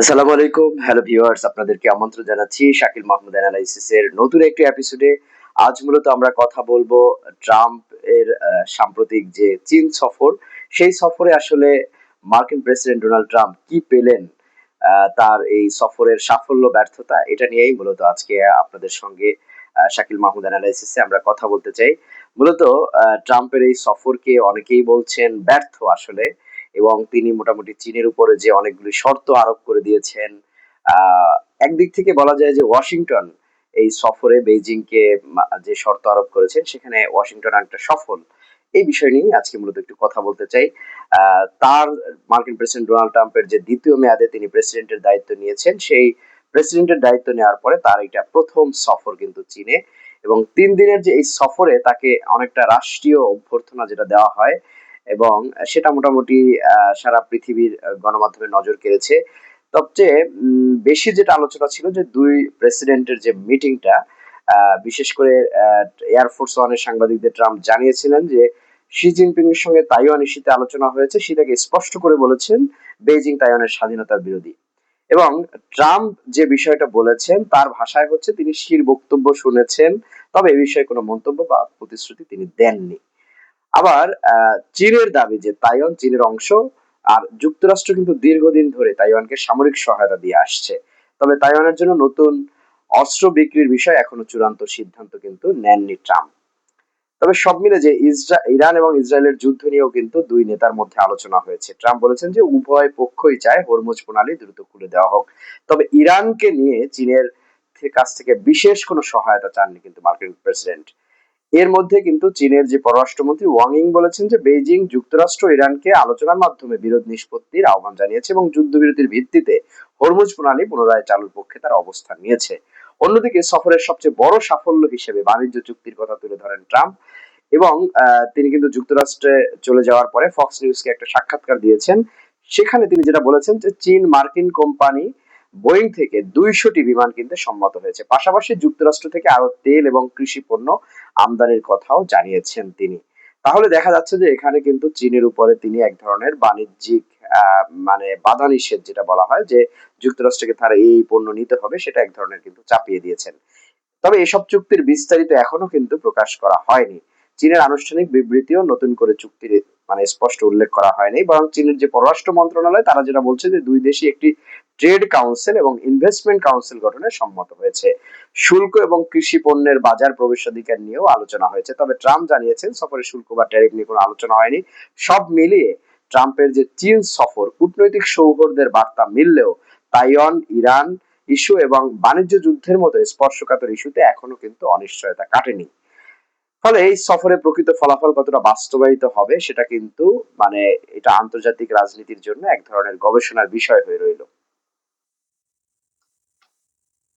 আসসালামু আলাইকুম। Hello viewers, আপনাদেরকে আমন্ত্রণ জানাচ্ছি শাকিল মাহমুদ অ্যানালাইসিস এর নতুন একটি এপিসোডে। আজ মূলত আমরা কথা বলবো ট্রাম্প এর সাম্প্রতিক যে চীন সফর, সেই সফরে আসলে মার্কিন প্রেসিডেন্ট ডোনাল্ড ট্রাম্প কি পেলেন? তার এই সফরের সাফল্য ব্যর্থতা এটা নিয়েই মূলত আজকে আপনাদের সঙ্গে শাকিল মাহমুদ অ্যানালাইসিস এ আমরা কথা বলতে চাই। মূলত ট্রাম্পের এই সফরকে অনেকেই বলছেন ব্যর্থ আসলে। এবং তিনি মোটামুটি চীনের উপরে যে অনেকগুলি শর্ত আরোপ করে দিয়েছেন। একদিক থেকে বলা যায় যে ওয়াশিংটন এই সফরে বেইজিংকে যে শর্ত আরোপ করেছেন সেখানে ওয়াশিংটন অনেকটা সফল। এই বিষয় নিয়ে আজকে মূলত একটু কথা বলতে চাই। তার মার্কিন প্রেসিডেন্ট ডোনাল্ড ট্রাম্পের যে দ্বিতীয় মেয়াদে তিনি প্রেসিডেন্টের দায়িত্ব নিয়েছেন, সেই প্রেসিডেন্টের দায়িত্ব নেওয়ার পরে তার এটা প্রথম সফর কিন্তু চীনে। এবং ৩ দিনের যে এই সফরে তাকে অনেকটা রাষ্ট্রীয় অভ্যর্থনা যেটা দেওয়া হয় এবং সেটা মোটামুটি সারা পৃথিবীর গণমাধ্যমে নজর কেড়েছে। সবচেয়ে বেশি যেটা আলোচনা ছিল যে ২ প্রেসিডেন্টের যে মিটিংটা, বিশেষ করে এয়ার ফোর্স ওয়ানের সাংবাদিকদের ট্রাম্প জানিয়েছিলেন যে শি জিনপিং এর সঙ্গে তাইওয়ান ইস্যুতে আলোচনা হয়েছে। সেটাকে স্পষ্ট করে বলেছেন বেইজিং তাইওয়ানের স্বাধীনতার বিরোধী। এবং ট্রাম্প যে বিষয়টা বলেছেন তার ভাষায় হচ্ছে তিনি শির বক্তব্য শুনেছেন, তবে এ বিষয়ে কোনো মন্তব্য বা প্রতিশ্রুতি তিনি দেননি। আবার চীনের দাবি যে তাইওয়ান চীনের অংশ, আর যুক্তরাষ্ট্র কিন্তু দীর্ঘদিন ধরে তাইওয়ানকে সামরিক সহায়তা দিয়ে আসছে। তবে তাইওয়ানের জন্য নতুন অস্ত্র বিক্রির বিষয়ে এখনো চূড়ান্ত সিদ্ধান্ত কিন্তু নেননি ট্রাম্প। তবে সব মিলে যে ইরান এবং ইসরায়েলের যুদ্ধ নিয়েও কিন্তু দুই নেতার মধ্যে আলোচনা হয়েছে। ট্রাম্প বলেছেন যে উভয় পক্ষই চায় হরমুজ প্রণালী দ্রুত খুলে দেওয়া হোক। তবে ইরানকে নিয়ে চীনের কাছ থেকে বিশেষ কোনো সহায়তা চাননি কিন্তু মার্কিন প্রেসিডেন্ট। এর মধ্যে কিন্তু চীনের যে পররাষ্ট্রমন্ত্রী ওয়াং ইং বলেছেন যে বেইজিং যুক্তরাষ্ট্র ইরানকে আলোচনার মাধ্যমে বিরোধ নিষ্পত্তির আহ্বান জানিয়েছে এবং যুদ্ধবিরতির ভিত্তিতে হরমুজ প্রণালী পুনরায় চালুর পক্ষে তারা অবস্থান নিয়েছে। অন্যদিকে সফরের সবচেয়ে বড় সাফল্য হিসেবে বাণিজ্য চুক্তির কথা তুলে ধরেন ট্রাম্প। এবং তিনি কিন্তু যুক্তরাষ্ট্রে চলে যাওয়ার পরে ফক্স নিউজকে একটা সাক্ষাৎকার দিয়েছেন। সেখানে তিনি যেটা বলেছেন যে চীন মার্কিন কোম্পানি বোয়িং থেকে ২০০টি বিমান কিনতে সম্মত হয়েছে। পাশাপাশি যুক্তরাষ্ট্র থেকে আরো তেল এবং কৃষি পণ্য আমদানির কথাও জানিয়েছেন তিনি। তাহলে দেখা যাচ্ছে যে এখানে কিন্তু চীনের উপরে তিনি এক ধরনের বাণিজ্যিক মানে বাধা নিষেধ যেটা বলা হয় যে যুক্তরাষ্ট্রকে তারা এই পণ্য নিতে হবে, সেটা এক ধরনের কিন্তু চাপিয়ে দিয়েছেন। তবে এসব চুক্তির বিস্তারিত এখনো কিন্তু প্রকাশ করা হয়নি। চীনের আনুষ্ঠানিক বিবৃতিও নতুন করে চুক্তির মানে স্পষ্ট উল্লেখ করা হয়নি, বরং চীনের যে পররাষ্ট্র মন্ত্রণালয় তারা যেটা বলছে যে দুই দেশই একটি ট্রেড কাউন্সিল এবং ইনভেস্টমেন্ট কাউন্সিল গঠনে সম্মত হয়েছে। শুল্ক এবং কৃষি পণ্যের বাজার প্রবেশাধিকার নিয়েও আলোচনা হয়েছে। তবে ট্রাম্প জানিয়েছেন সফরে শুল্ক বা ট্যারিফ নিয়ে কোনো আলোচনা হয়নি। সব মিলিয়ে ট্রাম্পের যে চীন সফর কূটনৈতিক সৌহার্দ্যের বার্তা মিললেও তাইওয়ান, ইরান ইস্যু এবং বাণিজ্য যুদ্ধের মতো স্পর্শকাতর ইস্যুতে এখনো কিন্তু অনিশ্চয়তা কাটেনি। ফলে এই সফরে প্রকৃত ফলাফল কতটা বাস্তবায়িত হবে সেটা কিন্তু মানে এটা আন্তর্জাতিক রাজনীতির জন্য এক ধরনের গবেষণার বিষয় হয়ে রইল।